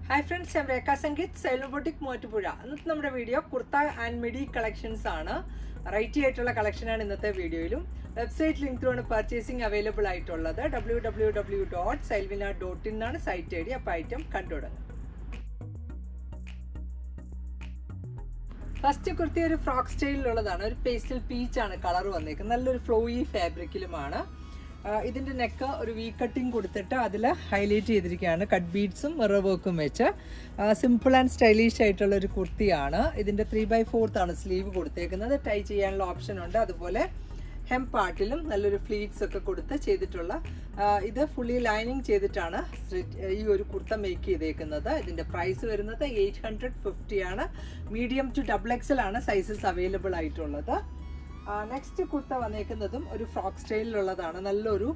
Hi friends, I'm Rekha Sangeet, Sailor Boutique Mottupuzha. ഇന്നത്തെ നമ്മുടെ video kurta and midi collections ആണ്. റൈറ്റി ആയിട്ടുള്ള കളക്ഷൻ ആണ് ഇന്നത്തെ വീഡിയോയിലും. വെബ്സൈറ്റ് ലിങ്ക് ത്രൂ ആണ് പർച്ചേസിംഗ് അവൈലബിൾ ആയിട്ടുള്ളത്. www.sailvina.in ആണ് സൈറ്റ് ഐഡി. അപ്പോൾ ഐറ്റം കണ്ടുപിടുക. ഫസ്റ്റ് കുർത്തി ഒരു ഫ്രോക്ക് സ്റ്റൈലിലുള്ളതാണ്. ഒരു പേസ്റ്റൽ പീച്ച് ആണ് കളർ വന്നേക്കുന്നത്. നല്ലൊരു ഫ്ലോയി ഫാബ്രിക്കിലുമാണ്. ഇതിൻ്റെ നെക്ക് ഒരു വി കട്ടിങ് കൊടുത്തിട്ട് അതിൽ ഹൈലൈറ്റ് ചെയ്തിരിക്കുകയാണ്. കട്ട് ബീഡ്സും മിറർ വർക്കും വെച്ച് സിമ്പിൾ ആൻഡ് സ്റ്റൈലിഷ് ആയിട്ടുള്ള ഒരു കുർത്തിയാണ്. ഇതിൻ്റെ 3/4 ആണ് സ്ലീവ് കൊടുത്തേക്കുന്നത്. ടൈ ചെയ്യാനുള്ള ഓപ്ഷൻ ഉണ്ട്. അതുപോലെ ഹെം പാർട്ടിലും നല്ലൊരു ഫ്ലീറ്റ്സ് ഒക്കെ കൊടുത്ത് ചെയ്തിട്ടുള്ള ഇത് ഫുള്ളി ലൈനിങ് ചെയ്തിട്ടാണ് ഈ ഒരു കുർത്ത മേക്ക് ചെയ്തേക്കുന്നത്. ഇതിൻ്റെ പ്രൈസ് വരുന്നത് 850 ആണ്. മീഡിയം ടു XXL ആണ് സൈസസ് അവൈലബിൾ ആയിട്ടുള്ളത്. നെക്സ്റ്റ് കുർത്ത വന്നേക്കുന്നതും ഒരു ഫ്രോക്ക് സ്റ്റൈലിലുള്ളതാണ്. നല്ലൊരു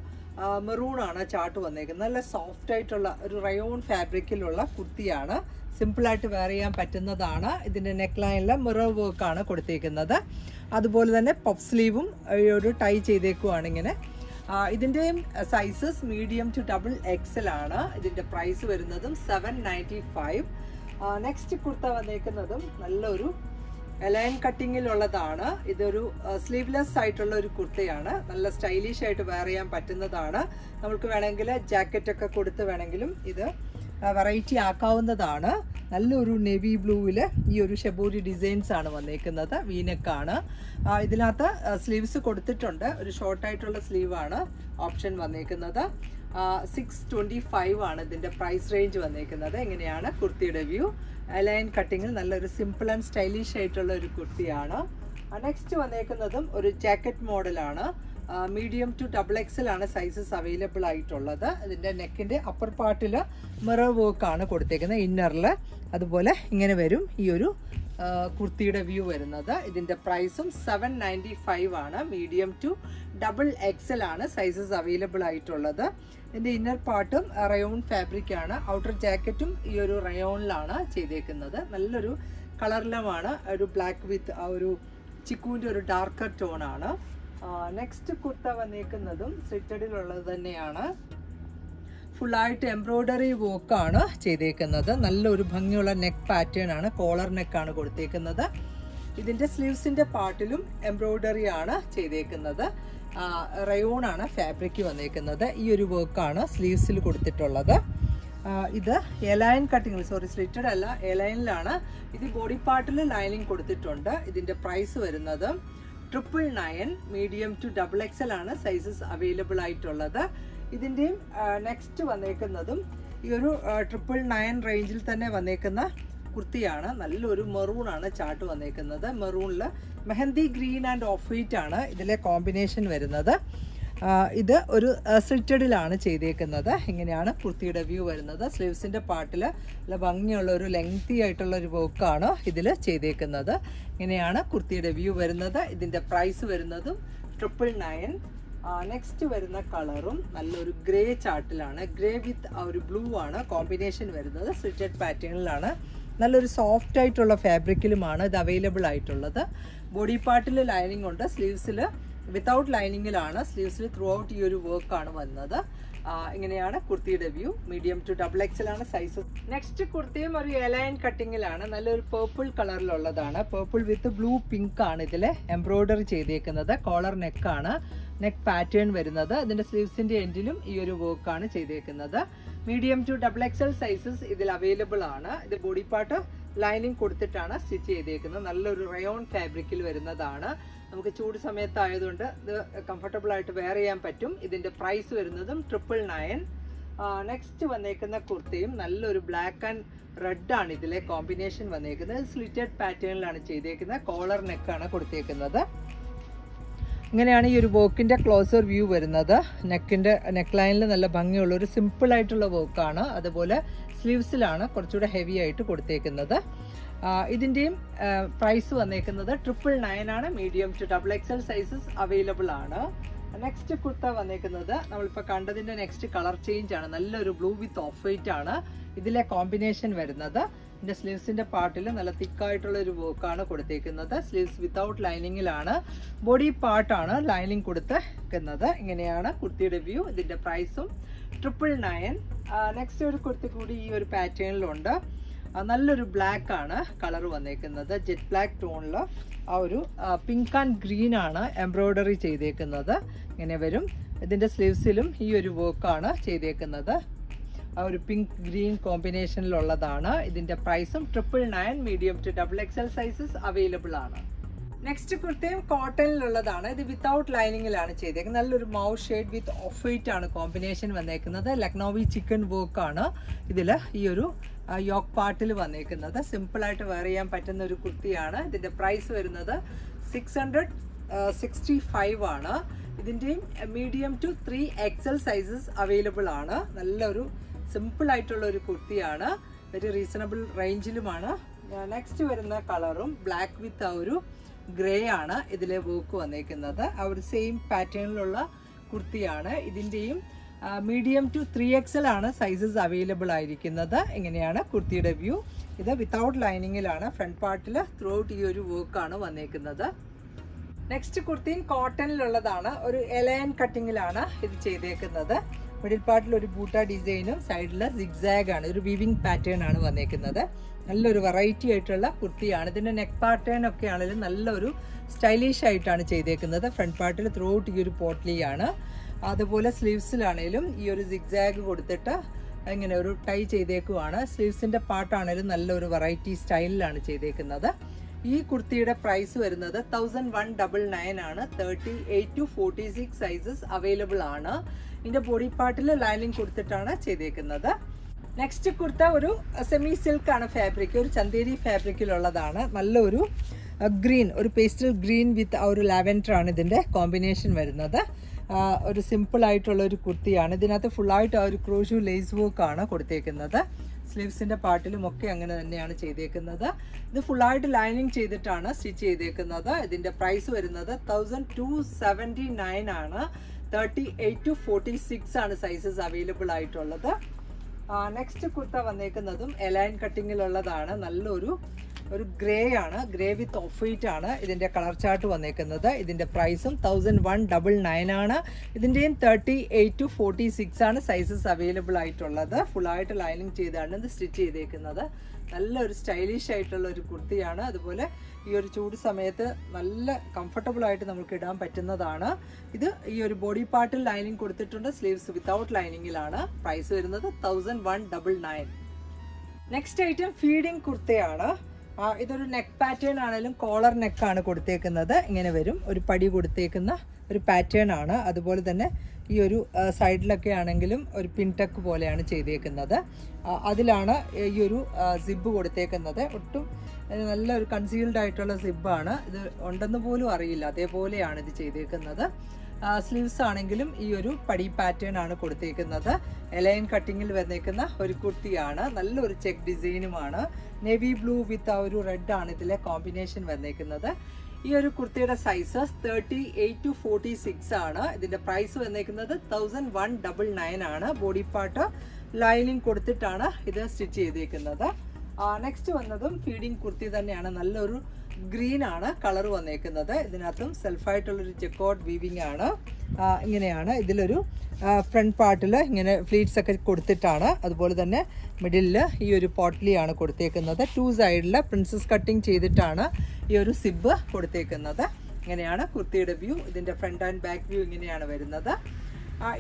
മെറൂൺ ആണ് ചാർട്ട് വന്നേക്കുന്നത്. നല്ല സോഫ്റ്റ് ആയിട്ടുള്ള ഒരു റയോൺ ഫാബ്രിക്കിലുള്ള കുർത്തിയാണ്. സിമ്പിളായിട്ട് വെയർ ചെയ്യാൻ പറ്റുന്നതാണ്. ഇതിൻ്റെ നെക്ക് ലൈനിൽ മിറർ വർക്കാണ് കൊടുത്തേക്കുന്നത്. അതുപോലെ തന്നെ പഫ് സ്ലീവും ഒരു ടൈ ചെയ്തേക്കുവാണ് ഇങ്ങനെ. ഇതിൻ്റെയും സൈസസ് മീഡിയം ടു XXL ആണ്. ഇതിൻ്റെ പ്രൈസ് വരുന്നതും 795. നെക്സ്റ്റ് കുർത്ത വന്നേക്കുന്നതും നല്ലൊരു ലൈൻ കട്ടിങ്ങിലുള്ളതാണ്. ഇതൊരു സ്ലീവ്ലെസ് ആയിട്ടുള്ള ഒരു കുർത്തയാണ്. നല്ല സ്റ്റൈലിഷ് ആയിട്ട് വെയർ ചെയ്യാൻ പറ്റുന്നതാണ്. നമുക്ക് വേണമെങ്കിൽ ജാക്കറ്റൊക്കെ കൊടുത്ത് വേണമെങ്കിലും ഇത് വെറൈറ്റി ആക്കാവുന്നതാണ്. നല്ലൊരു നേവി ബ്ലൂവിൽ ഈ ഒരു ഷെബൂരി ഡിസൈൻസ് ആണ് വന്നേക്കുന്നത്. വീനെക്കാണ്. ഇതിനകത്ത് സ്ലീവ്സ് കൊടുത്തിട്ടുണ്ട്. ഒരു ഷോർട്ടായിട്ടുള്ള സ്ലീവാണ് ഓപ്ഷൻ വന്നേക്കുന്നത്. 625 ആണ് ഇതിൻ്റെ പ്രൈസ് റേഞ്ച് വന്നേക്കുന്നത്. എങ്ങനെയാണ് കുർത്തിയുടെ വ്യൂ. ലൈൻ കട്ടിങ്ങിൽ നല്ലൊരു സിമ്പിൾ ആൻഡ് സ്റ്റൈലിഷ് ആയിട്ടുള്ള ഒരു കുർത്തിയാണ്. നെക്സ്റ്റ് വന്നേക്കുന്നതും ഒരു ജാക്കറ്റ് മോഡലാണ്. മീഡിയം ടു XXL ആണ് സൈസസ് അവൈലബിൾ ആയിട്ടുള്ളത്. ഇതിൻ്റെ നെക്കിൻ്റെ അപ്പർ പാർട്ടിൽ മിറർ വർക്കാണ് കൊടുത്തേക്കുന്നത്. ഇന്നറിൽ അതുപോലെ ഇങ്ങനെ വരും ഈ ഒരു കുർത്തിയുടെ വ്യൂ വരുന്നത്. ഇതിൻ്റെ പ്രൈസും 795 ആണ്. മീഡിയം ടു XXL ആണ് സൈസസ് അവൈലബിൾ ആയിട്ടുള്ളത്. ഇതിൻ്റെ ഇന്നർ പാർട്ടും റയോൺ ഫാബ്രിക് ആണ്. ഔട്ടർ ജാക്കറ്റും ഈ ഒരു റയോണിലാണ് ചെയ്തേക്കുന്നത്. നല്ലൊരു കളറിലുമാണ്. ഒരു ബ്ലാക്ക് വിത്ത് ആ ഒരു ചിക്കുവിൻ്റെ ഒരു ഡാർക്കർ ടോണാണ്. നെക്സ്റ്റ് കുർത്ത വന്നേക്കുന്നതും സ്ലിറ്റഡിലുള്ളത് തന്നെയാണ്. ഫുള്ളായിട്ട് എംബ്രോയ്ഡറി വർക്കാണ് ചെയ്തേക്കുന്നത്. നല്ലൊരു ഭംഗിയുള്ള നെക്ക് പാറ്റേൺ ആണ്. കോളർ നെക്കാണ് കൊടുത്തേക്കുന്നത്. ഇതിൻ്റെ സ്ലീവ്സിൻ്റെ പാർട്ടിലും എംബ്രോയ്ഡറി ആണ് ചെയ്തേക്കുന്നത്. റയോൺ ആണ് ഫാബ്രിക് വന്നേക്കുന്നത്. ഈ ഒരു വർക്കാണ് സ്ലീവ്സിൽ കൊടുത്തിട്ടുള്ളത്. ഇത് എലൈൻ കട്ടിങ്ങിൽ, സ്ലിറ്റഡ് അല്ല, എലൈനിലാണ്. ഇത് ബോഡി പാർട്ടിൽ ലൈനിങ് കൊടുത്തിട്ടുണ്ട്. ഇതിൻ്റെ പ്രൈസ് വരുന്നത് 999. മീഡിയം ടു XXL ആണ് സൈസസ് അവൈലബിൾ ആയിട്ടുള്ളത്. ഇതിൻ്റെയും നെക്സ്റ്റ് വന്നേക്കുന്നതും ഈ ഒരു 999 റേഞ്ചിൽ തന്നെ വന്നേക്കുന്ന കുർത്തിയാണ്. നല്ലൊരു മെറൂണാണ് ചാർട്ട് വന്നേക്കുന്നത്. മെറൂണിൽ mehndi green and off white ആണ് ഇതിലെ കോമ്പിനേഷൻ വരുന്നത്. ഇത് ഒരു സ്ലിറ്റഡിലാണ് ചെയ്തേക്കുന്നത്. ഇങ്ങനെയാണ് കുർത്തിയുടെ വ്യൂ വരുന്നത്. സ്ലീവ്സിൻ്റെ പാർട്ടിൽ നല്ല ഭംഗിയുള്ള ഒരു ലെങ്തി ആയിട്ടുള്ള ഒരു വർക്കാണ് ഇതിൽ ചെയ്തേക്കുന്നത്. ഇങ്ങനെയാണ് കുർത്തിയുടെ വ്യൂ വരുന്നത്. ഇതിൻ്റെ പ്രൈസ് വരുന്നതും 999. നെക്സ്റ്റ് വരുന്ന കളറും നല്ലൊരു ഗ്രേ ചാർട്ടിലാണ്. ഗ്രേ വിത്ത് ആ ഒരു ബ്ലൂ ആണ് കോമ്പിനേഷൻ വരുന്നത്. സ്ലിറ്റഡ് പാറ്റേണിലാണ്. നല്ലൊരു സോഫ്റ്റ് ആയിട്ടുള്ള ഫാബ്രിക്കിലുമാണ് ഇത് അവൈലബിൾ ആയിട്ടുള്ളത്. ബോഡി പാർട്ടിൽ ലൈനിങ് ഉണ്ട്. സ്ലീവ്സിൽ വിത്തൗട്ട് ലൈനിങ്ങിലാണ്. സ്ലീവ്സിൽ ത്രൂ ഔട്ട് ഈ ഒരു വർക്കാണ് വന്നത്. ഇങ്ങനെയാണ് കുർത്തിയുടെ വ്യൂ. മീഡിയം ടു XXL ആണ് സൈസ്. നെക്സ്റ്റ് കുർത്തിയും ഒരു എലൈൻ കട്ടിങ്ങിലാണ്. നല്ലൊരു പേർപ്പിൾ കളറിലുള്ളതാണ്. പേർപ്പിൾ വിത്ത് ബ്ലൂ പിങ്ക് ആണ് ഇതിൽ എംബ്രോയ്ഡറി ചെയ്തേക്കുന്നത്. കോളർ നെക്കാണ് നെക്ക് പാറ്റേൺ വരുന്നത്. ഇതിൻ്റെ സ്ലീവ്സിൻ്റെ എൻഡിലും ഈ ഒരു വർക്കാണ് ചെയ്തേക്കുന്നത്. മീഡിയം ടു XXL സൈസസ് ഇതിൽ അവൈലബിൾ ആണ്. ഇത് ബോഡി പാർട്ട് ലൈനിങ് കൊടുത്തിട്ടാണ് സ്റ്റിച്ച് ചെയ്തേക്കുന്നത്. നല്ലൊരു റയോൺ ഫാബ്രിക്കിൽ വരുന്നതാണ്. നമുക്ക് ചൂട് സമയത്തായതുകൊണ്ട് ഇത് കംഫർട്ടബിൾ ആയിട്ട് വെയർ ചെയ്യാൻ പറ്റും. ഇതിൻ്റെ പ്രൈസ് വരുന്നതും 999. നെക്സ്റ്റ് വന്നേക്കുന്ന കുർത്തിയും നല്ലൊരു ബ്ലാക്ക് ആൻഡ് റെഡ് ആണ് ഇതിലെ കോമ്പിനേഷൻ വന്നേക്കുന്നത്. സ്ലിറ്റഡ് പാറ്റേണിലാണ് ചെയ്തേക്കുന്നത്. കോളർ നെക്കാണ് കൊടുത്തേക്കുന്നത്. ഇങ്ങനെയാണ് ഈ ഒരു വർക്കിൻ്റെ ക്ലോസർ വ്യൂ വരുന്നത്. നെക്ക് ലൈനിൽ നല്ല ഭംഗിയുള്ള ഒരു സിമ്പിൾ ആയിട്ടുള്ള വർക്കാണ്. അതുപോലെ സ്ലീവ്സിലാണ് കുറച്ചുകൂടെ ഹെവി ആയിട്ട് കൊടുത്തേക്കുന്നത്. ഇതിൻ്റെയും പ്രൈസ് വന്നേക്കുന്നത് 999 ആണ്. Medium to XXL sizes available ആണ്. നെക്സ്റ്റ് കുർത്ത വന്നേക്കുന്നത് നമ്മളിപ്പോൾ കണ്ടതിൻ്റെ നെക്സ്റ്റ് കളർ ചേഞ്ച് ആണ്. നല്ലൊരു ബ്ലൂ വിത്ത് ഓഫ് വൈറ്റ് ആണ് ഇതിലെ കോമ്പിനേഷൻ വരുന്നത്. ഇതിൻ്റെ സ്ലീവ്സിൻ്റെ പാർട്ടിൽ നല്ല തിക്കായിട്ടുള്ള ഒരു വർക്കാണ് കൊടുത്തേക്കുന്നത്. സ്ലീവ്സ് വിത്തൗട്ട് ലൈനിങ്ങിലാണ്. ബോഡി പാർട്ടാണ് ലൈനിങ് കൊടുത്തേക്കുന്നത്. ഇങ്ങനെയാണ് കുർത്തിയുടെ വ്യൂ. ഇതിൻ്റെ പ്രൈസും 999. നെക്സ്റ്റ് ഒരു കുർത്തി കൂടി ഈ ഒരു പാറ്റേണിലുണ്ട്. നല്ലൊരു ബ്ലാക്ക് ആണ് കളർ വന്നേക്കുന്നത്, ജെറ്റ് ബ്ലാക്ക് ടോണിൽ ആ ഒരു പിങ്ക് ആൻഡ് ഗ്രീൻ ആണ് എംബ്രോയ്ഡറി ചെയ്തേക്കുന്നത്. ഇങ്ങനെ വരും. ഇതിൻ്റെ സ്ലീവ്സിലും ഈ ഒരു വർക്കാണ് ചെയ്തേക്കുന്നത്. ആ ഒരു പിങ്ക് ഗ്രീൻ കോമ്പിനേഷനിലുള്ളതാണ്. ഇതിൻ്റെ പ്രൈസും 999. Medium to XXL sizes available ആണ്. നെക്സ്റ്റ് കുർത്തയും കോട്ടണിലുള്ളതാണ്. ഇത് വിത്തൗട്ട് ലൈനിങ്ങിലാണ് ചെയ്തേക്കുന്നത്. നല്ലൊരു mauve shade with off white ആണ് കോമ്പിനേഷൻ വന്നേക്കുന്നത്. ലക്നൗവി ചിക്കൻ വർക്കാണ് ഇതിൽ ഈ ഒരു യോക്ക് പാർട്ടിൽ വന്നേക്കുന്നത്. സിമ്പിളായിട്ട് വെയർ ചെയ്യാൻ പറ്റുന്ന ഒരു കുർത്തിയാണ്. ഇതിൻ്റെ പ്രൈസ് വരുന്നത് 665 ആണ്. ഇതിൻ്റെയും medium to 3XL sizes available ആണ്. നല്ലൊരു സിമ്പിളായിട്ടുള്ള ഒരു കുർത്തിയാണ്. Very reasonable റേഞ്ചിലുമാണ്. നെക്സ്റ്റ് വരുന്ന കളറും ബ്ലാക്ക് വിത്ത് ആ ഒരു ഗ്രേ ആണ് ഇതിലെ വർക്ക് വന്നേക്കുന്നത്. ആ ഒരു സെയിം പാറ്റേണിലുള്ള കുർത്തിയാണ്. ഇതിൻ്റെയും മീഡിയം ടു 3XL ആണ് സൈസസ് അവൈലബിൾ ആയിരിക്കുന്നത്. ഇങ്ങനെയാണ് കുർത്തിയുടെ വ്യൂ. ഇത് വിത്തൗട്ട് ലൈനിങ്ങിലാണ്. ഫ്രണ്ട് പാർട്ടിൽ ത്രൂ ഔട്ട് ഈ ഒരു വർക്കാണ് വന്നേക്കുന്നത്. നെക്സ്റ്റ് കുർത്തിയും കോട്ടണിലുള്ളതാണ്. ഒരു എലയൻ കട്ടിങ്ങിലാണ് ഇത് ചെയ്തേക്കുന്നത്. മിഡിൽ പാർട്ടിൽ ഒരു ബൂട്ട ഡിസൈനും സൈഡിൽ സിഗ്സാഗ് ആണ്. ഒരു വീവിംഗ് പാറ്റേൺ ആണ് വന്നേക്കുന്നത്. നല്ലൊരു വെറൈറ്റി ആയിട്ടുള്ള കുർത്തിയാണ്. ഇതിൻ്റെ നെക്ക് പാറ്റേൺ ഒക്കെ ആണെങ്കിലും നല്ലൊരു സ്റ്റൈലിഷ് ആയിട്ടാണ് ചെയ്തേക്കുന്നത്. ഫ്രണ്ട് പാർട്ടിൽ ത്രൂ ഔട്ട് ഈ ഒരു പോട്ട്ലിയാണ്. അതുപോലെ സ്ലീവ്സിലാണേലും ഈ ഒരു സിഗ്സാഗ് കൊടുത്തിട്ട് ഇങ്ങനെ ഒരു ടൈ ചെയ്തേക്കുവാണ്. സ്ലീവ്സിൻ്റെ പാർട്ടാണേലും നല്ലൊരു വെറൈറ്റി സ്റ്റൈലിലാണ് ചെയ്തേക്കുന്നത്. ഈ കുർത്തിയുടെ പ്രൈസ് വരുന്നത് 1199 ആണ്. 38 to 46 സൈസസ് അവൈലബിൾ ആണ്. ഇതിൻ്റെ ബോഡി പാർട്ടിൽ ലൈനിങ് കൊടുത്തിട്ടാണ് ചെയ്തേക്കുന്നത്. നെക്സ്റ്റ് കുർത്ത ഒരു സെമി സിൽക്ക് ആണ് ഫാബ്രിക്. ഒരു ചന്തേരി ഫാബ്രിക്കിലുള്ളതാണ്. നല്ലൊരു ഗ്രീൻ, ഒരു പേസ്റ്റൽ ഗ്രീൻ വിത്ത് ആ ഒരു ലാവൻഡർ ആണ് ഇതിൻ്റെ കോമ്പിനേഷൻ വരുന്നത്. ഒരു സിമ്പിൾ ആയിട്ടുള്ള ഒരു കുർത്തിയാണ്. ഇതിനകത്ത് ഫുള്ളായിട്ട് ആ ഒരു ക്രോഷു ലേസ് വർക്കാണ് കൊടുത്തേക്കുന്നത്. സ്ലീവ്സിൻ്റെ പാർട്ടിലും ഒക്കെ അങ്ങനെ തന്നെയാണ് ചെയ്തേക്കുന്നത്. ഇത് ഫുള്ളായിട്ട് ലൈനിങ് ചെയ്തിട്ടാണ് സ്റ്റിച്ച് ചെയ്തേക്കുന്നത്. ഇതിൻ്റെ പ്രൈസ് വരുന്നത് 1279 ആണ്. 38 to 46 ആണ് സൈസസ് അവൈലബിൾ ആയിട്ടുള്ളത്. നെക്സ്റ്റ് കുർത്ത വന്നേക്കുന്നതും എലൈൻ കട്ടിങ്ങിലുള്ളതാണ്. നല്ലൊരു ഗ്രേ ആണ്. ഗ്രേ വിത്ത് ഓഫ് വൈറ്റ് ആണ് ഇതിൻ്റെ കളർ ചാർട്ട് വന്നേക്കുന്നത്. ഇതിൻ്റെ പ്രൈസും 1199 ആണ്. ഇതിൻ്റെയും 38 to 46 ആണ് സൈസസ് അവൈലബിൾ ആയിട്ടുള്ളത്. ഫുള്ളായിട്ട് ലൈനിങ് ചെയ്താണ് ഇത് സ്റ്റിച്ച് ചെയ്തേക്കുന്നത്. നല്ലൊരു സ്റ്റൈലിഷ് ആയിട്ടുള്ള ഒരു കുർത്തിയാണ്. അതുപോലെ ഈ ഒരു ചൂട് സമയത്ത് നല്ല കംഫർട്ടബിൾ ആയിട്ട് നമുക്ക് ഇടാൻ പറ്റുന്നതാണ്. ഇത് ഈ ഒരു ബോഡി പാർട്ടിൽ ലൈനിങ് കൊടുത്തിട്ടുണ്ട്. Sleeves without ലൈനിങ്ങിലാണ്. പ്രൈസ് വരുന്നത് 1199. നെക്സ്റ്റ് ഐറ്റം ഫീഡിങ് കുർത്തയാണ്. ഇതൊരു നെക്ക് പാറ്റേൺ ആണെങ്കിലും കോളർ നെക്കാണ് കൊടുത്തേക്കുന്നത്. ഇങ്ങനെ വരും. ഒരു പടി കൊടുത്തേക്കുന്ന ഒരു പാറ്റേൺ ആണ്. അതുപോലെ തന്നെ ഈ ഒരു സൈഡിലൊക്കെ ആണെങ്കിലും ഒരു പിൻടെക്ക് പോലെയാണ് ചെയ്തേക്കുന്നത്. അതിലാണ് ഈ ഒരു സിബ് കൊടുത്തേക്കുന്നത്. ഒട്ടും നല്ലൊരു കൺസീൽഡ് ആയിട്ടുള്ള സിബാണ്. ഇത് ഉണ്ടെന്ന് പോലും അറിയില്ല, അതേപോലെയാണ് ഇത് ചെയ്തേക്കുന്നത്. സ്ലീവ്സ് ആണെങ്കിലും ഈ ഒരു പടി പാറ്റേൺ ആണ് കൊടുത്തേക്കുന്നത്. എലൈൻ കട്ടിങ്ങിൽ വന്നേക്കുന്ന ഒരു കുർത്തിയാണ്. നല്ലൊരു ചെക്ക് ഡിസൈനുമാണ്. നേവി ബ്ലൂ വിത്ത് ആ ഒരു റെഡ് ആണ് ഇതിലെ കോമ്പിനേഷൻ വന്നേക്കുന്നത്. ഈ ഒരു കുർത്തിയുടെ സൈസ് 38 to 46 ആണ്. ഇതിന്റെ പ്രൈസ് വന്നേക്കുന്നത് 1199 ആണ്. ബോഡി പാർട്ട് ലൈനിങ് കൊടുത്തിട്ടാണ് ഇത് സ്റ്റിച്ച് ചെയ്തേക്കുന്നത്. നെക്സ്റ്റ് വന്നതും ഫീഡിങ് കുർത്തി തന്നെയാണ്. നല്ലൊരു ഗ്രീൻ ആണ് കളർ വന്നേക്കുന്നത്. ഇതിനകത്തും സെൽഫായിട്ടുള്ളൊരു ചെക്കോട്ട് വീവിങ് ആണ്. ഇങ്ങനെയാണ് ഇതിലൊരു ഫ്രണ്ട് പാർട്ടിൽ ഇങ്ങനെ ഫ്ലീറ്റ്സ് ഒക്കെ കൊടുത്തിട്ടാണ്. അതുപോലെ തന്നെ മിഡിലിൽ ഈ ഒരു പോട്ട്ലിയാണ് കൊടുത്തേക്കുന്നത്. 2 സൈഡിൽ പ്രിൻസസ് കട്ടിങ് ചെയ്തിട്ടാണ് ഈ ഒരു സിബ് കൊടുത്തേക്കുന്നത്. ഇങ്ങനെയാണ് കുർത്തിയുടെ വ്യൂ. ഇതിൻ്റെ ഫ്രണ്ട് ആൻഡ് ബാക്ക് വ്യൂ ഇങ്ങനെയാണ് വരുന്നത്.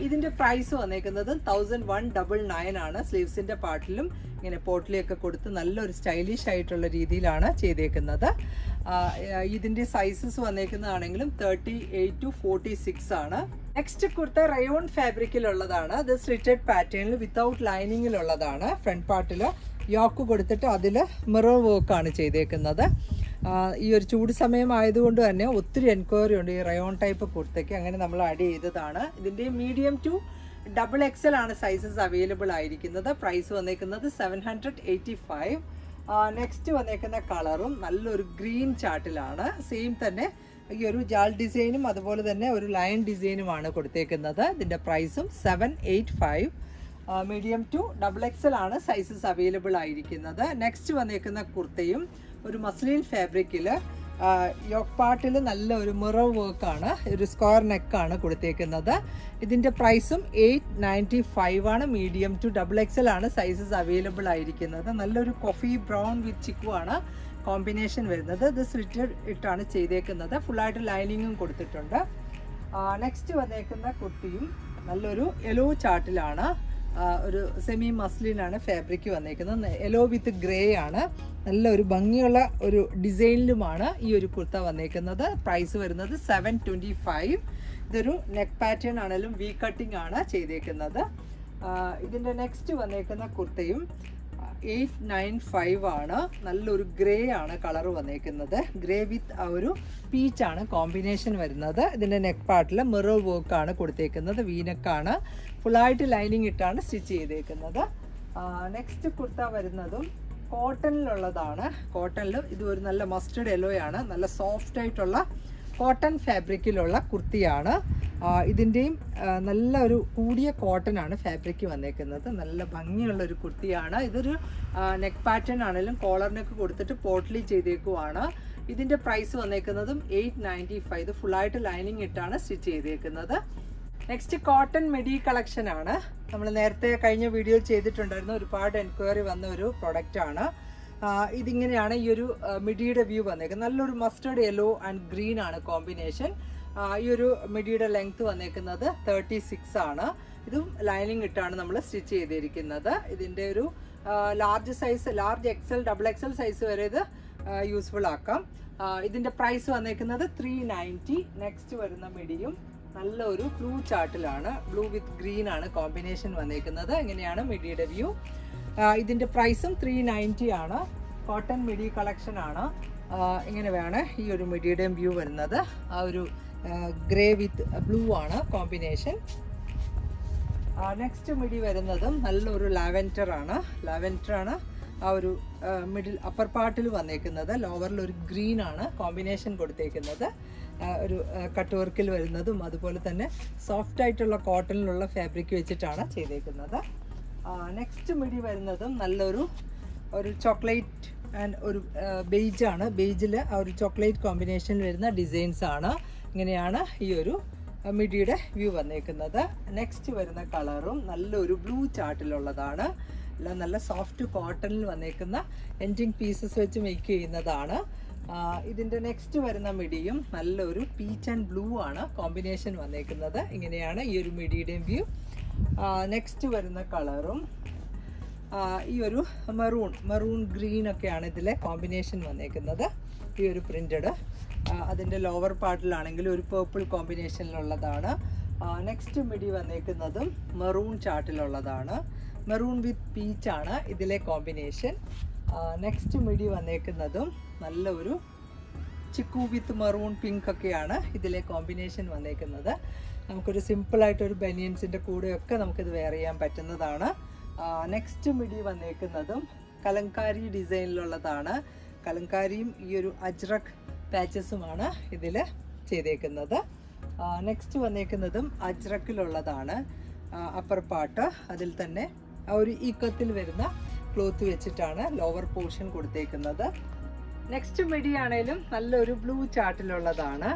ഇതിൻ്റെ പ്രൈസ് വന്നേക്കുന്നത് 1199 ആണ്. സ്ലീവ്സിൻ്റെ പാർട്ടിലും ഇങ്ങനെ പോട്ട്ലിയൊക്കെ കൊടുത്ത് നല്ലൊരു സ്റ്റൈലിഷ് ആയിട്ടുള്ള രീതിയിലാണ് ചെയ്തേക്കുന്നത്. ഇതിൻ്റെ സൈസസ് വന്നേക്കുന്നതാണെങ്കിലും 38 to 46 ആണ്. നെക്സ്റ്റ് കുർത്ത റയോൺ ഫാബ്രിക്കിലുള്ളതാണ്. ഇത് സ്ലിറ്റഡ് പാറ്റേണിൽ വിത്തൗട്ട് ലൈനിങ്ങിലുള്ളതാണ്. ഫ്രണ്ട് പാർട്ടിൽ യോക്ക് കൊടുത്തിട്ട് അതിൽ മിറർ വർക്കാണ് ചെയ്തേക്കുന്നത്. ഈ ഒരു ചൂട് സമയം ആയതുകൊണ്ട് തന്നെ ഒത്തിരി എൻക്വയറി ഉണ്ട് ഈ റയോൺ ടൈപ്പ് കുർത്തയ്ക്ക്. അങ്ങനെ നമ്മൾ ആഡ് ചെയ്തതാണ്. ഇതിൻ്റെ മീഡിയം ടു XXL ആണ് സൈസസ് അവൈലബിൾ ആയിരിക്കുന്നത്. പ്രൈസ് വന്നേക്കുന്നത് 785. നെക്സ്റ്റ് വന്നേക്കുന്ന കളറും നല്ലൊരു ഗ്രീൻ ചാർട്ടിലാണ്. സെയിം തന്നെ ഈ ഒരു ജാൾ ഡിസൈനും അതുപോലെ തന്നെ ഒരു ലൈൻ ഡിസൈനുമാണ് കൊടുത്തേക്കുന്നത്. ഇതിൻ്റെ പ്രൈസും 785. മീഡിയം ടു XXL ആണ് സൈസസ് അവൈലബിൾ ആയിരിക്കുന്നത്. നെക്സ്റ്റ് വന്നേക്കുന്ന കുർത്തയും ഒരു മസ്ലിൻ ഫാബ്രിക്കിൽ യോക്ക് പാർട്ടിൽ നല്ല ഒരു മിറർ വർക്കാണ്, ഒരു സ്ക്വയർ നെക്കാണ് കൊടുത്തേക്കുന്നത്. ഇതിൻ്റെ പ്രൈസും 895 ആണ്. മീഡിയം ടു XXL ആണ് സൈസസ് അവൈലബിൾ ആയിരിക്കുന്നത്. നല്ലൊരു കോഫി ബ്രൗൺ വിത്ത് ചിക്കു ആണ് കോമ്പിനേഷൻ വരുന്നത്. ഇത് സ്ലിറ്റഡ് ഇട്ടാണ് ചെയ്തേക്കുന്നത്. ഫുള്ളായിട്ട് ലൈനിങ്ങും കൊടുത്തിട്ടുണ്ട്. നെക്സ്റ്റ് വന്നേക്കുന്ന കുർത്തിയും നല്ലൊരു യെല്ലോ ചാർട്ടിലാണ്, ഒരു സെമി മസ്ലിനാണ് ഫാബ്രിക് വന്നേക്കുന്നത്. യെല്ലോ വിത്ത് ഗ്രേ ആണ്. നല്ലൊരു ഭംഗിയുള്ള ഒരു ഡിസൈനിലുമാണ് ഈ ഒരു കുർത്ത വന്നേക്കുന്നത്. പ്രൈസ് വരുന്നത് 725. ഇതൊരു നെക്ക് പാറ്റേൺ ആണെങ്കിലും വി കട്ടിംഗ് ആണ് ചെയ്തേക്കുന്നത്. ഇതിൻ്റെ നെക്സ്റ്റ് വന്നേക്കുന്ന കുർത്തയും 895 ആണ്. നല്ലൊരു ഗ്രേ ആണ് കളർ വന്നേക്കുന്നത്. ഗ്രേ വിത്ത് ആ ഒരു പീച്ചാണ് കോമ്പിനേഷൻ വരുന്നത്. ഇതിൻ്റെ നെക്ക് പാർട്ടിൽ മിറർ വർക്കാണ് കൊടുത്തേക്കുന്നത്. വീനക്കാണ്, ഫുള്ളായിട്ട് ലൈനിങ് ഇട്ടാണ് സ്റ്റിച്ച് ചെയ്തേക്കുന്നത്. നെക്സ്റ്റ് കുർത്ത വരുന്നതും കോട്ടണിലുള്ളതാണ്. കോട്ടണിൽ ഇത് ഒരു നല്ല മസ്റ്റർഡ് യെല്ലോ ആണ്. നല്ല സോഫ്റ്റ് ആയിട്ടുള്ള കോട്ടൺ ഫാബ്രിക്കിലുള്ള കുർത്തിയാണ്. ഇതിൻ്റെയും നല്ല ഒരു കൂടിയ കോട്ടൺ ആണ് ഫാബ്രിക് വന്നേക്കുന്നത്. നല്ല ഭംഗിയുള്ള ഒരു കുർത്തിയാണ്. ഇതൊരു നെക്ക് പാറ്റേൺ ആണെങ്കിലും കോളർ നെക്ക് കൊടുത്തിട്ട് പോട്ട്ലി ചെയ്തേക്കുവാണ്. ഇതിൻ്റെ പ്രൈസ് വന്നേക്കുന്നതും 895. ഇത് ഫുള്ളായിട്ട് ലൈനിങ് ഇട്ടാണ് സ്റ്റിച്ച് ചെയ്തേക്കുന്നത്. നെക്സ്റ്റ് കോട്ടൺ മെഡി കളക്ഷൻ ആണ്. നമ്മൾ നേരത്തെ കഴിഞ്ഞ വീഡിയോ ചെയ്തിട്ടുണ്ടായിരുന്നു. ഒരുപാട് എൻക്വയറി വന്ന ഒരു പ്രൊഡക്റ്റാണ്. ഇതിങ്ങനെയാണ് ഈ ഒരു മിഡിയുടെ വ്യൂ വന്നേക്കുന്നത്. നല്ലൊരു മസ്റ്റർഡ് യെല്ലോ ആൻഡ് ഗ്രീൻ ആണ് കോമ്പിനേഷൻ. ഈ ഒരു മിഡിയുടെ ലെങ്ത് വന്നേക്കുന്നത് 36 ആണ്. ഇതും ലൈനിങ് ഇട്ടാണ് നമ്മൾ സ്റ്റിച്ച് ചെയ്തിരിക്കുന്നത്. ഇതിൻ്റെ ഒരു large size, large XL, XXL size വരെ ഇത് യൂസ്ഫുൾ ആക്കാം. ഇതിൻ്റെ പ്രൈസ് വന്നേക്കുന്നത് 390. നെക്സ്റ്റ് വരുന്ന മിഡിയും നല്ലൊരു ബ്ലൂ ചാർട്ടിലാണ്, ബ്ലൂ വിത്ത് ഗ്രീൻ ആണ് കോമ്പിനേഷൻ വന്നേക്കുന്നത്. ഇങ്ങനെയാണ് മിഡിയുടെ വ്യൂ. ഇതിൻ്റെ പ്രൈസും 390 ആണ്. കോട്ടൺ മിഡി കളക്ഷൻ ആണ്. ഇങ്ങനെ വേണം ഈ ഒരു മിഡിയുടെയും വ്യൂ വരുന്നത്. ആ ഒരു ഗ്രേ വിത്ത് ബ്ലൂ ആണ് കോമ്പിനേഷൻ. നെക്സ്റ്റ് മിഡി വരുന്നതും നല്ലൊരു ലാവൻഡർ ആണ്. ആ ഒരു മിഡിൽ അപ്പർ പാർട്ടിൽ വന്നേക്കുന്നത്. ലോവറിൽ ഒരു ഗ്രീൻ ആണ് കോമ്പിനേഷൻ കൊടുത്തേക്കുന്നത്. ഒരു കട്ട് വർക്കിൽ വരുന്നതും അതുപോലെ തന്നെ സോഫ്റ്റ് ആയിട്ടുള്ള കോട്ടണിലുള്ള ഫാബ്രിക് വെച്ചിട്ടാണ് ചെയ്തേക്കുന്നത്. നെക്സ്റ്റ് മിഡി വരുന്നതും നല്ലൊരു ചോക്ലേറ്റ് ആൻഡ് ഒരു ബെയ്ജാണ്. ബെയ്ജിൽ ആ ഒരു ചോക്ലേറ്റ് കോമ്പിനേഷനിൽ വരുന്ന ഡിസൈൻസ് ആണ്. ഇങ്ങനെയാണ് ഈ ഒരു മിഡിയുടെ വ്യൂ വന്നേക്കുന്നത്. നെക്സ്റ്റ് വരുന്ന കളറും നല്ലൊരു ബ്ലൂ ചാർട്ടിലുള്ളതാണ്. എല്ലാം നല്ല സോഫ്റ്റ് കോട്ടണിൽ വന്നേക്കുന്ന എൻഡിങ് പീസസ് വെച്ച് മേക്ക് ചെയ്യുന്നതാണ്. ഇതിൻ്റെ നെക്സ്റ്റ് വരുന്ന മിഡിയും നല്ലൊരു പീച്ച് ആൻഡ് ബ്ലൂ ആണ് കോമ്പിനേഷൻ വന്നേക്കുന്നത്. ഇങ്ങനെയാണ് ഈ ഒരു മിഡിയുടെയും വ്യൂ. നെക്സ്റ്റ് വരുന്ന കളറും ഈ ഒരു മെറൂൺ ഗ്രീൻ ഒക്കെയാണ് ഇതിലെ കോമ്പിനേഷൻ വന്നേക്കുന്നത്. ഈ ഒരു പ്രിൻറ്റഡ് അതിൻ്റെ ലോവർ പാർട്ടിലാണെങ്കിൽ ഒരു പേർപ്പിൾ കോമ്പിനേഷനിലുള്ളതാണ്. നെക്സ്റ്റ് മിഡി വന്നേക്കുന്നതും മെറൂൺ ചാർട്ടിലുള്ളതാണ്. മെറൂൺ വിത്ത് പീച്ചാണ് ഇതിലെ കോമ്പിനേഷൻ. നെക്സ്റ്റ് മിഡി വന്നേക്കുന്നതും നല്ല ഒരു ചിക്കു വിത്ത് മെറൂൺ പിങ്ക് ഒക്കെയാണ് ഇതിലെ കോമ്പിനേഷൻ വന്നേക്കുന്നത്. നമുക്കൊരു സിമ്പിളായിട്ടൊരു ബനിയൻസിൻ്റെ കൂടെയൊക്കെ നമുക്കിത് വെയർ ചെയ്യാൻ പറ്റുന്നതാണ്. നെക്സ്റ്റ് മിഡി വന്നേക്കുന്നതും കലങ്കാരി ഡിസൈനിലുള്ളതാണ്. കലങ്കാരിയും ഈ ഒരു അജ്രക് പാച്ചസുമാണ് ഇതിൽ ചെയ്തേക്കുന്നത്. നെക്സ്റ്റ് വന്നേക്കുന്നതും അജ്രക്കിലുള്ളതാണ്. അപ്പർ പാർട്ട് അതിൽ തന്നെ ആ ഒരു ഈക്കത്തിൽ വരുന്ന ക്ലോത്ത് വെച്ചിട്ടാണ് ലോവർ പോർഷൻ കൊടുത്തേക്കുന്നത്. നെക്സ്റ്റ് മിഡി ആണേലും നല്ലൊരു ബ്ലൂ ചാർട്ടിലുള്ളതാണ്.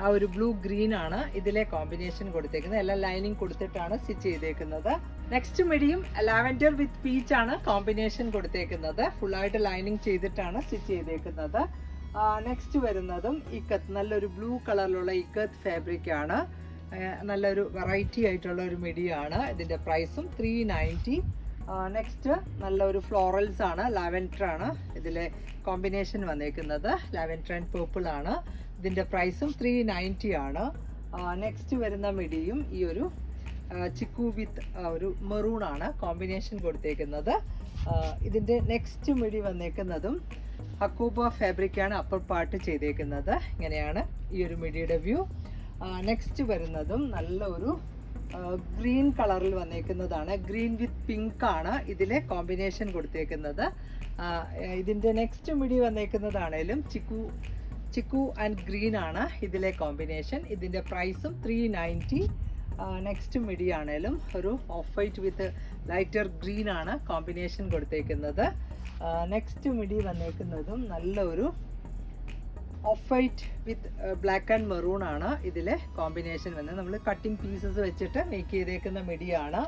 ആ ഒരു ബ്ലൂ ഗ്രീൻ ആണ് ഇതിലെ കോമ്പിനേഷൻ കൊടുത്തേക്കുന്നത്. എല്ലാം ലൈനിങ് കൊടുത്തിട്ടാണ് സ്റ്റിച്ച് ചെയ്തേക്കുന്നത്. നെക്സ്റ്റ് മിഡിയും ലാവൻഡർ വിത്ത് പീച്ച് ആണ് കോമ്പിനേഷൻ കൊടുത്തേക്കുന്നത്. ഫുള്ളായിട്ട് ലൈനിങ് ചെയ്തിട്ടാണ് സ്റ്റിച്ച് ചെയ്തേക്കുന്നത്. നെക്സ്റ്റ് വരുന്നതും ഇക്കത്ത്, നല്ലൊരു ബ്ലൂ കളറിലുള്ള ഇക്കത്ത് ഫാബ്രിക് ആണ്. നല്ലൊരു വെറൈറ്റി ആയിട്ടുള്ള ഒരു മിഡിയാണ്. ഇതിൻ്റെ പ്രൈസും 390. നെക്സ്റ്റ് നല്ലൊരു ഫ്ലോറൽസ് ആണ്, ലാവൻഡർ ആണ് ഇതിലെ കോമ്പിനേഷൻ വന്നേക്കുന്നത്. ലാവൻഡർ ആൻഡ് പേർപ്പിൾ ആണ്. ഇതിൻ്റെ പ്രൈസും 390 ആണ്. നെക്സ്റ്റ് വരുന്ന മിഡിയും ഈ ഒരു ചിക്കു വിത്ത് ഒരു മെറൂൺ ആണ് കോമ്പിനേഷൻ കൊടുത്തേക്കുന്നത്. ഇതിൻ്റെ next midi വന്നേക്കുന്നതും hakoba ഫാബ്രിക്കാണ് upper part ചെയ്തേക്കുന്നത്. ഇങ്ങനെയാണ് ഈ ഒരു മിഡിയുടെ വ്യൂ. നെക്സ്റ്റ് വരുന്നതും നല്ലൊരു ഗ്രീൻ കളറിൽ വന്നേക്കുന്നതാണ്. ഗ്രീൻ വിത്ത് പിങ്ക് ആണ് ഇതിലെ കോമ്പിനേഷൻ കൊടുത്തേക്കുന്നത്. ഇതിൻ്റെ നെക്സ്റ്റ് മിഡി വന്നേക്കുന്നതാണേലും ചിക്കു ആൻഡ് ഗ്രീൻ ആണ് ഇതിലെ കോമ്പിനേഷൻ. ഇതിൻ്റെ പ്രൈസും 390. നെക്സ്റ്റ് മിഡി ആണേലും ഒരു of white with lighter green ആണ് കോമ്പിനേഷൻ കൊടുത്തേക്കുന്നത്. നെക്സ്റ്റ് മിഡി വന്നേക്കുന്നതും നല്ലൊരു of white with black and maroon ആണ് ഇതിലെ കോമ്പിനേഷൻ വന്നത്. നമ്മൾ കട്ടിങ് പീസസ് വെച്ചിട്ട് മേക്ക് ചെയ്തേക്കുന്ന മിഡിയാണ്.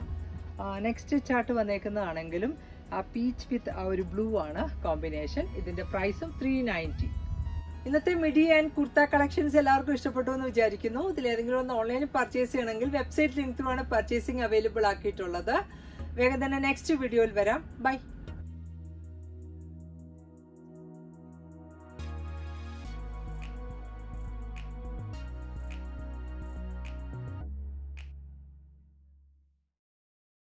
നെക്സ്റ്റ് ചാർട്ട് വന്നേക്കുന്നതാണെങ്കിലും ആ പീച്ച് വിത്ത് ആ ഒരു ബ്ലൂ ആണ് കോമ്പിനേഷൻ. ഇതിന്റെ പ്രൈസും 390. ഇന്നത്തെ മിഡി ആൻഡ് കുർത്ത കളക്ഷൻസ് എല്ലാവർക്കും ഇഷ്ടപ്പെട്ടു എന്ന് വിചാരിക്കുന്നു. ഇതിലേതെങ്കിലും ഒന്ന് ഓൺലൈനിൽ പർച്ചേസ് ചെയ്യണമെങ്കിൽ വെബ്സൈറ്റ് ലിങ്ക് ത്രൂ ആണ് പർച്ചേസിംഗ് അവൈലബിൾ ആക്കിയിട്ടുള്ളത്. വേഗം തന്നെ നെക്സ്റ്റ് വീഡിയോയിൽ വരാം. ബൈ.